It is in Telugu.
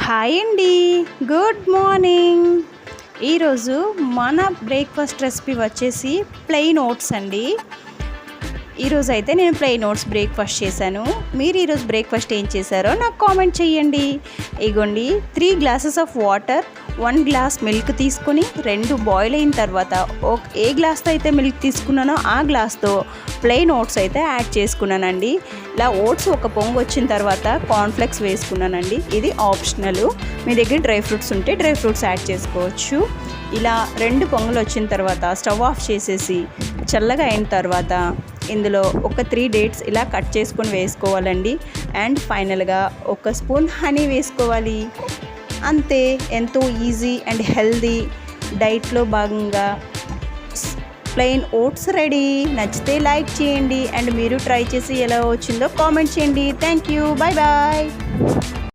హాయ్ అండి, గుడ్ మార్నింగ్. ఈరోజు మన బ్రేక్ఫాస్ట్ రెసిపీ వచ్చేసి ప్లెయిన్ ఓట్స్ అండి. ఈరోజు అయితే నేను ప్లెయిన్ ఓట్స్ బ్రేక్ఫాస్ట్ చేశాను. మీరు ఈరోజు బ్రేక్ఫాస్ట్ ఏం చేశారో నాకు కామెంట్ చేయండి. ఇగోండి 3 glasses of water, 1 glass milk తీసుకొని 2 బాయిల్ అయిన తర్వాత ఏ గ్లాస్తో అయితే మిల్క్ తీసుకున్నానో ఆ గ్లాస్తో ప్లెయిన్ ఓట్స్ అయితే యాడ్ చేసుకున్నానండి. ఇలా ఓట్స్ ఒక పొంగు వచ్చిన తర్వాత కార్న్ఫ్లెక్స్ వేసుకున్నానండి. ఇది ఆప్షనల్, మీ దగ్గర డ్రై ఫ్రూట్స్ ఉంటే డ్రై ఫ్రూట్స్ యాడ్ చేసుకోవచ్చు. ఇలా 2 పొంగులు వచ్చిన తర్వాత స్టవ్ ఆఫ్ చేసేసి చల్లగా అయిన తర్వాత ఇందులో ఒక 3 డేట్స్ ఇలా కట్ చేసుకొని వేసుకోవాలండి. అండ్ ఫైనల్గా 1 స్పూన్ హనీ వేసుకోవాలి. అంతే, ఎంతో ఈజీ అండ్ హెల్దీ డైట్లో భాగంగా ప్లెయిన్ ఓట్స్ రెడీ. నచ్చితే లైక్ చేయండి అండ్ మీరు ట్రై చేసి ఎలా వచ్చిందో కామెంట్ చేయండి. Thank you, bye bye.